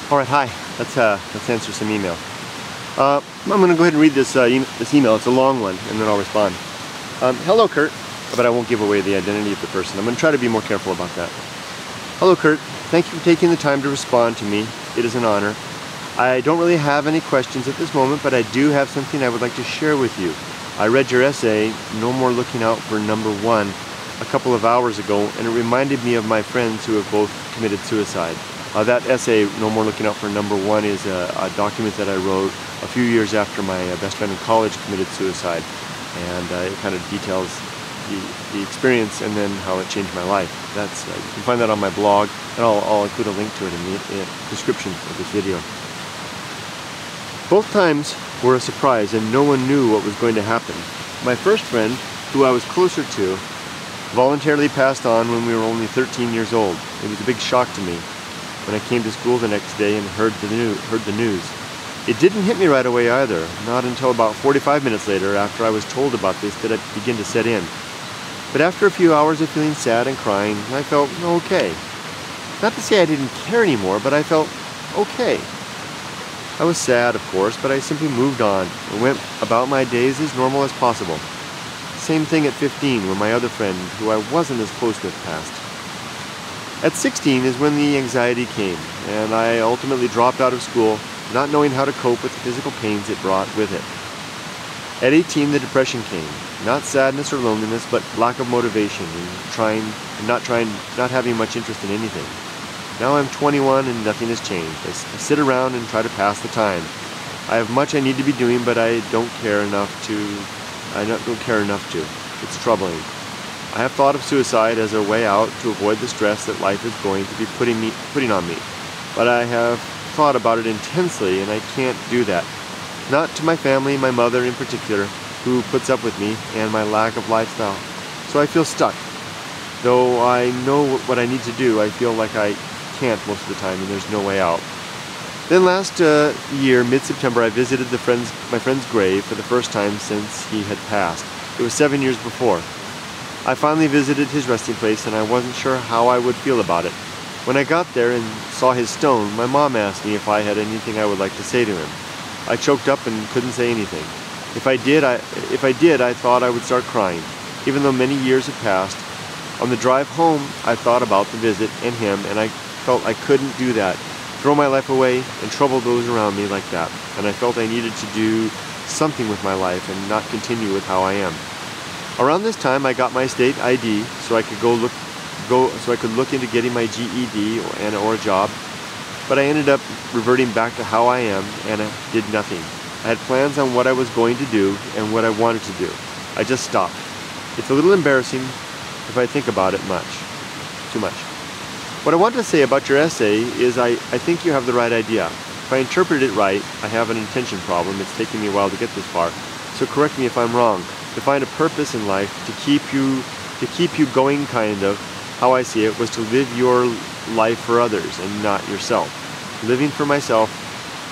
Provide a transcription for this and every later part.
Alright, hi. Let's answer some email. I'm going to go ahead and read this email. It's a long one, and then I'll respond. Hello, Kurt. But I won't give away the identity of the person. I'm going to try to be more careful about that. Hello, Kurt. Thank you for taking the time to respond to me. It is an honor. I don't really have any questions at this moment, but I do have something I would like to share with you. I read your essay, No More Looking Out for Number One, a couple of hours ago, and it reminded me of my friends who have both committed suicide. That essay, No More Looking Out for Number One, is a document that I wrote a few years after my best friend in college committed suicide, and it kind of details the experience and then how it changed my life. You can find that on my blog, and I'll include a link to it in the description of this video. Both times were a surprise, and no one knew what was going to happen. My first friend, who I was closer to, voluntarily passed on when we were only 13 years old. It was a big shock to me when I came to school the next day and heard the news. It didn't hit me right away either, not until about 45 minutes later, after I was told about this, did it begin to set in. But after a few hours of feeling sad and crying, I felt okay. Not to say I didn't care anymore, but I felt okay. I was sad, of course, but I simply moved on and went about my days as normal as possible. Same thing at 15 when my other friend, who I wasn't as close with, passed. At 16 is when the anxiety came, and I ultimately dropped out of school, not knowing how to cope with the physical pains it brought with it. At 18, the depression came. Not sadness or loneliness, but lack of motivation and not having much interest in anything. Now I'm 21 and nothing has changed. I sit around and try to pass the time. I have much I need to be doing, but I don't care enough to. It's troubling. I have thought of suicide as a way out to avoid the stress that life is going to be putting on me. But I have thought about it intensely, and I can't do that. Not to my family, my mother in particular, who puts up with me, and my lack of lifestyle. So I feel stuck. Though I know what I need to do, I feel like I can't most of the time, and there's no way out. Then last year, mid-September, I visited my friend's grave for the first time since he had passed. It was 7 years before. I finally visited his resting place, and I wasn't sure how I would feel about it. When I got there and saw his stone, my mom asked me if I had anything I would like to say to him. I choked up and couldn't say anything. If I did, I thought I would start crying. Even though many years had passed, on the drive home, I thought about the visit and him, and I felt I couldn't do that, throw my life away and trouble those around me like that. And I felt I needed to do something with my life and not continue with how I am. Around this time, I got my state ID so I could look into getting my GED or a job. But I ended up reverting back to how I am, and I did nothing. I had plans on what I was going to do and what I wanted to do. I just stopped. It's a little embarrassing if I think about it too much. What I want to say about your essay is I think you have the right idea. If I interpret it right, I have an intention problem. It's taken me a while to get this far. So correct me if I'm wrong. To find a purpose in life, to keep you going, kind of, how I see it, was to live your life for others and not yourself. Living for myself,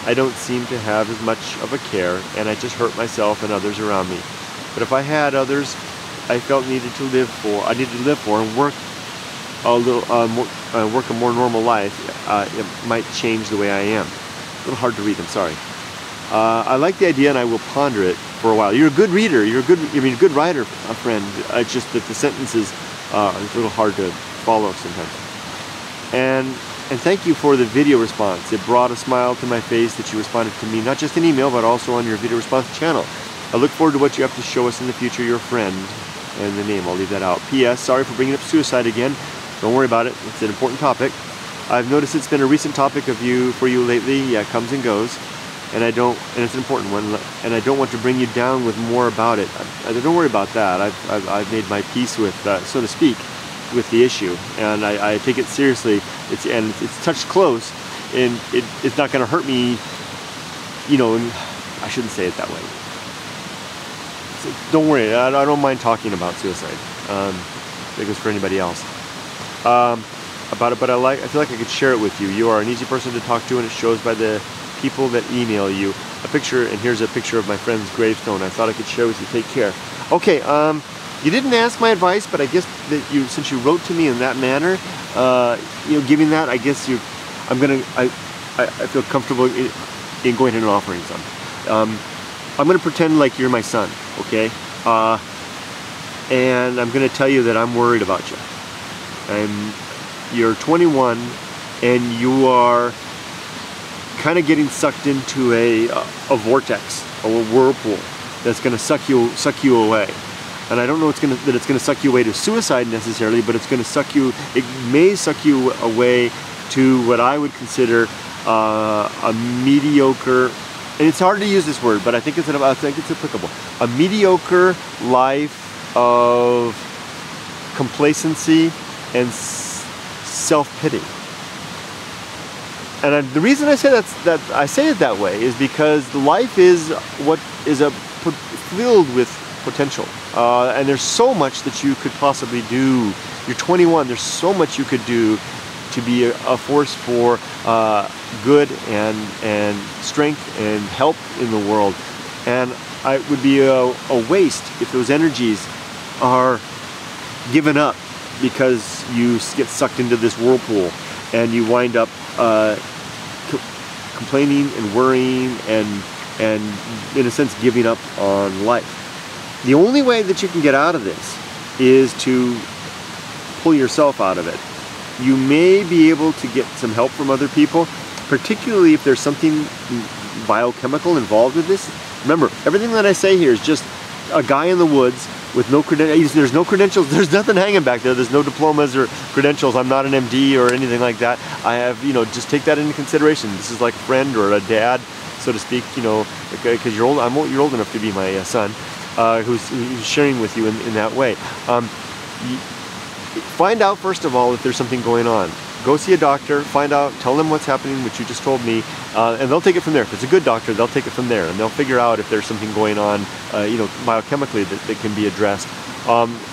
I don't seem to have as much of a care, and I just hurt myself and others around me. But if I had others I felt I needed to live for and work a more normal life, it might change the way I am. A little hard to read, I'm sorry. I like the idea, and I will ponder it for a while. You're a good reader. You're a good writer, friend. It's just that the sentences are a little hard to follow sometimes. And thank you for the video response. It brought a smile to my face that you responded to me, not just in email, but also on your video response channel. I look forward to what you have to show us in the future, your friend. And the name, I'll leave that out. P.S. Sorry for bringing up suicide again. Don't worry about it. It's an important topic. I've noticed it's been a recent topic for you lately. Yeah, it comes and goes. And it's an important one. And I don't want to bring you down with more about it. Don't worry about that. I've made my peace with, so to speak, with the issue, and I take it seriously. It's touched close, and it's not going to hurt me. You know, I shouldn't say it that way. So don't worry. I don't mind talking about suicide. It goes for anybody else. About it, but I feel like I could share it with you. You are an easy person to talk to, and it shows by the people that email you. A picture, and here's a picture of my friend's gravestone. I thought I could share with you. Take care. Okay. You didn't ask my advice, but I guess that since you wrote to me in that manner, giving that, I guess I feel comfortable in going ahead and offering some. I'm going to pretend like you're my son, okay? And I'm going to tell you that I'm worried about you. You're 21 and you are kind of getting sucked into a vortex, a whirlpool that's going to suck you away. And I don't know that it's going to suck you away to suicide necessarily, but it's going to suck you. It may suck you away to what I would consider a mediocre. And it's hard to use this word, but I think it's applicable. A mediocre life of complacency and self-pity. And the reason I say that I say it that way is because life is filled with potential, and there's so much that you could possibly do. You're 21. There's so much you could do to be a force for good and strength and help in the world. And it would be a waste if those energies are given up because you get sucked into this whirlpool and you wind up complaining and worrying and in a sense giving up on life. The only way that you can get out of this is to pull yourself out of it. You may be able to get some help from other people, particularly if there's something biochemical involved with this. Remember, everything that I say here is just a guy in the woods with no credentials. There's no credentials. There's nothing hanging back there. There's no diplomas or credentials. I'm not an MD or anything like that. I have, just take that into consideration. This is like a friend or a dad, so to speak, because you're old. You're old enough to be my son, who's sharing with you in that way. Find out first of all if there's something going on. Go see a doctor, find out, tell them what's happening, which you just told me, and they'll take it from there. If it's a good doctor, they'll take it from there, and they'll figure out if there's something going on, biochemically that can be addressed,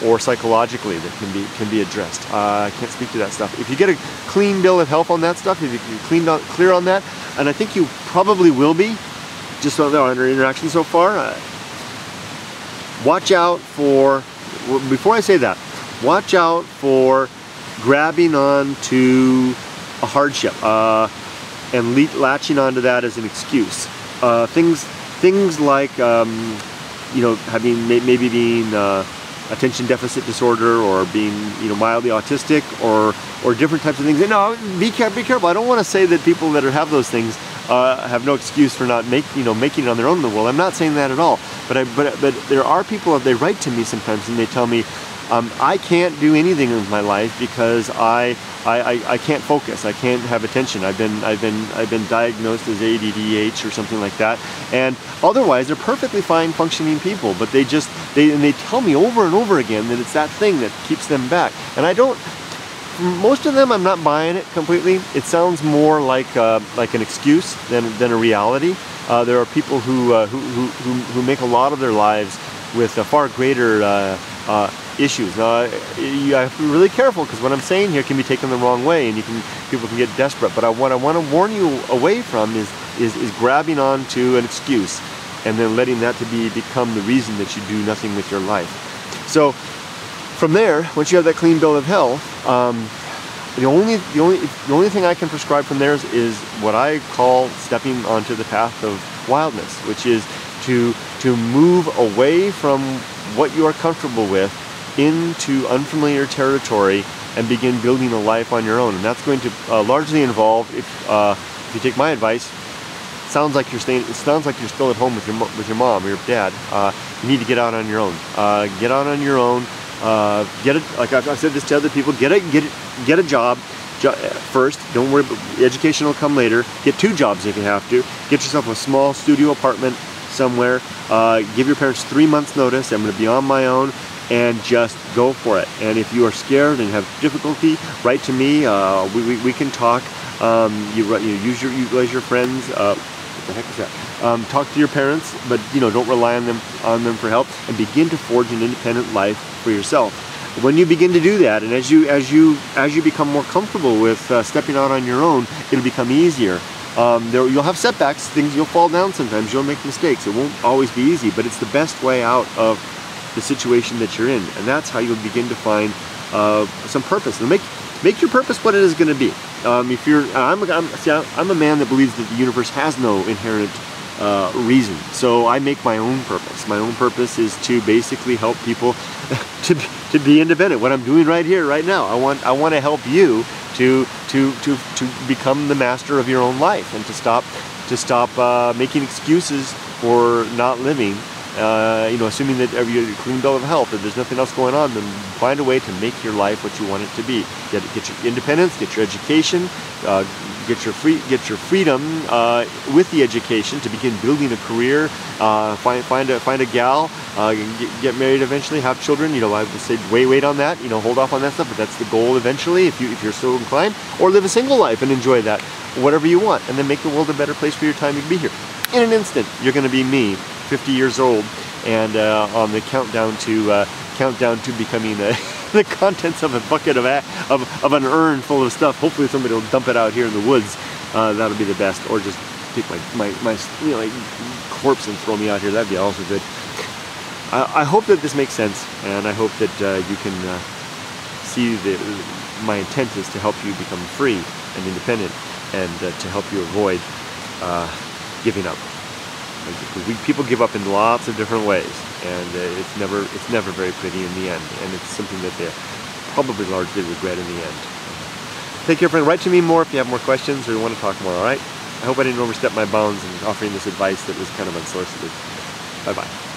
or psychologically that can be addressed. I can't speak to that stuff. If you get a clean bill of health on that stuff, if you're clear on that, and I think you probably will be, just on our interaction so far, watch out for, before I say that, watch out for grabbing on to a hardship and latching onto that as an excuse. Things like having maybe being attention deficit disorder or being mildly autistic or different types of things. No, be careful. I don't want to say that people that have those things have no excuse for not making it on their own in the world. I'm not saying that at all. But there are people that they write to me sometimes and they tell me, I can't do anything with my life because I can't focus. I can't have attention. I've been diagnosed as ADDH or something like that. And otherwise, they're perfectly fine functioning people. But they tell me over and over again that it's that thing that keeps them back. And most of them, I'm not buying it completely. It sounds more like an excuse than a reality. There are people who make a lot of their lives with a far greater issues. Now, you have to be really careful because what I'm saying here can be taken the wrong way, and people can get desperate. But what I want to warn you away from is grabbing onto an excuse and then letting that become the reason that you do nothing with your life. So from there, once you have that clean bill of health, the only thing I can prescribe from there is what I call stepping onto the path of wildness, which is to move away from what you are comfortable with into unfamiliar territory and begin building a life on your own. And that's going to largely involve, if you take my advice, it sounds like you're still at home with your mom or your dad. You need to get out on your own. Get out on your own. Like I've said this to other people. Get a job first. Don't worry. Education will come later. Get 2 jobs if you have to. Get yourself a small studio apartment somewhere. Give your parents 3 months notice. I'm going to be on my own, and just go for it. And if you are scared and have difficulty, write to me. We can talk. Utilize your friends. What the heck is that? Talk to your parents, but don't rely on them for help, and begin to forge an independent life for yourself. When you begin to do that, and as you become more comfortable with stepping out on your own, it'll become easier. You'll have setbacks, you'll fall down sometimes, you'll make mistakes. It won't always be easy, but it's the best way out of the situation that you're in, and that's how you'll begin to find some purpose. And make your purpose what it is going to be. If you're, I'm a man that believes that the universe has no inherent reason. So I make my own purpose. My own purpose is to basically help people to be independent. What I'm doing right here, right now. I want to help you to become the master of your own life, and to stop making excuses for not living. You know, assuming that you're a clean bill of health, that there's nothing else going on, then find a way to make your life what you want it to be. Get your independence, get your education, get your freedom with the education to begin building a career. Find a gal, get married eventually, have children. You know, I would say wait on that. You know, hold off on that stuff, but that's the goal eventually, if you're so inclined. Or live a single life and enjoy that, whatever you want, and then make the world a better place for your time to be here. In an instant, you're going to be me, 50 years old, and on the countdown to becoming the contents of a bucket of an urn full of stuff. Hopefully somebody will dump it out here in the woods. That'll be the best. Or just take my you know, like, corpse and throw me out here. That'd be also good. I hope that this makes sense, and I hope that you can see my intent is to help you become free and independent, and to help you avoid giving up. People give up in lots of different ways, and it's never very pretty in the end, and it's something that they probably largely regret in the end. Take care, friend. Write to me more if you have more questions or you want to talk more, alright? I hope I didn't overstep my bounds in offering this advice that was kind of unsolicited. Bye-bye.